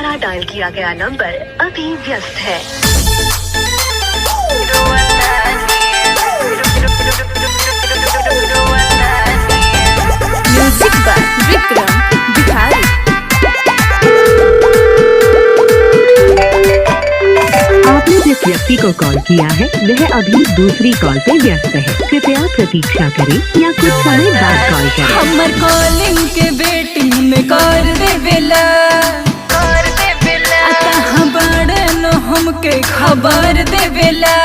द्वारा डायल किया गया नंबर अभी व्यस्त है। Music by Vikram Bihari. आपने जिस व्यक्ति को कॉल किया है वह अभी दूसरी कॉल पे व्यस्त है, कृपया प्रतीक्षा करें या कुछ समय बाद कॉल करें। हमर कॉलिंग के वेटिंग में कर दे बेला, आता बड़न हमके खबर दे बेला।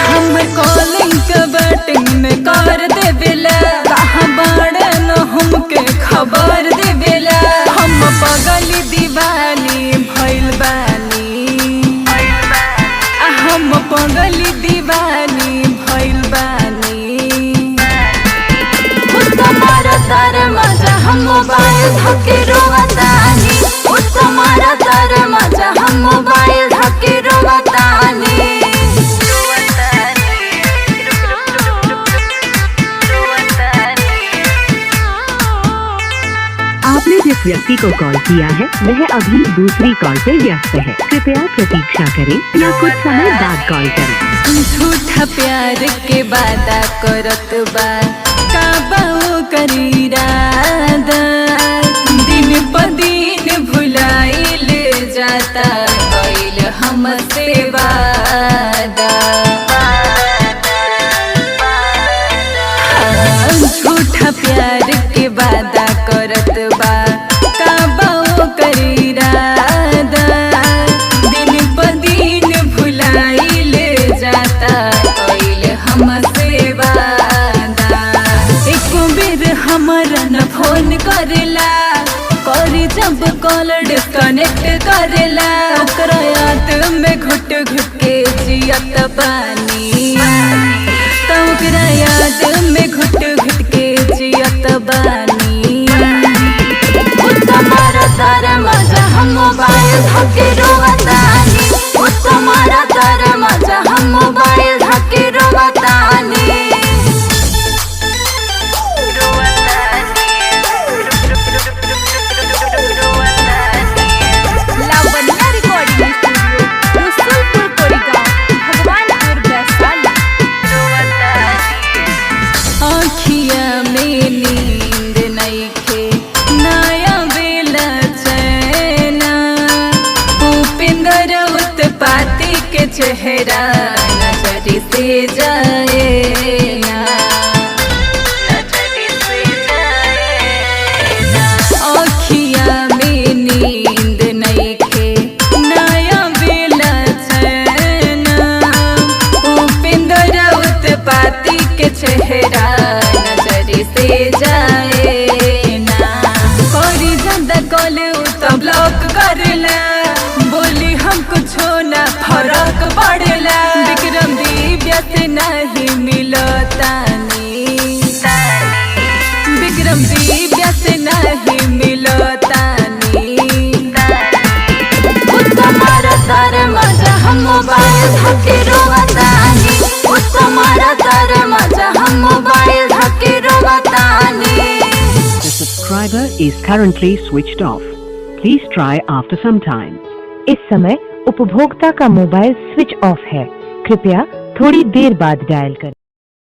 हमर कॉलिंग के वेटिंग में कर दे बेला, कहाँ बड़न हमके खबर दे बेला। हम पगली दीवानी भइल बानी, हम पगली दीवानी भइल बानी। तुम्हारा तार मजा हम मोबाइल धके रोवतानी, तुम्हारा तार मजा हम मोबाइल धके रोवतानी। आपने जिस व्यक्ति को कॉल किया है वह अभी दूसरी कॉल पे व्यस्त है, कृपया प्रतीक्षा करें या कुछ समय बाद कॉल करें। झूठा प्यार के वादा करत बा, का बाऊ करी रादा। दिन प दिन भुलाइल जाता, कइल हमसे वादा। झूठा प्यार के वादा करत बा, का बाऊ करी रादा। दिन प दिन भुलाइल जाता, कइल हमसे वादा। एक बेर हमरा न फोन करेला, करी जब कॉल डिस्कनेक्ट करेला। ओकरा याद में घुट घुट के जियत बानी, ओकरा याद में घुट घुट के जियत बानी। तुम्हारा तार मजा हम मोबाइल धके रोवतानी, तुम्हारा तार मजा हम मोबाइल धके रोवतानी। Lavanya recording studio, Rasulpur Korigaon, Bhagwanpur Vaishali. आँखिया में नींद नइखे, नया बेला चैना। भूपेंद्र उत्पाती के चेहरा नजर से जाए ना। आँखिया में नींद नइखे, नया बेला चैना। भूपेंद्र उत्पाती के चेहरा नजर से जाए ना। करी ज्यादा कॉल तो ब्लॉक करेला, बोली हम कुछो ना फर्क पड़ेला। विक्रम दिव्या से नहीं मिलतानी, विक्रम दिव्या से नहीं मिलतानी। तुम्हारा तार मजा हम मोबाइल धके रोवतानी, तुम्हारा तार मजा हम मोबाइल धके रोवतानी। The subscriber is currently switched off. Please try after some time. इस समय उपभोक्ता का मोबाइल स्विच ऑफ है, कृपया थोड़ी देर बाद डायल करें।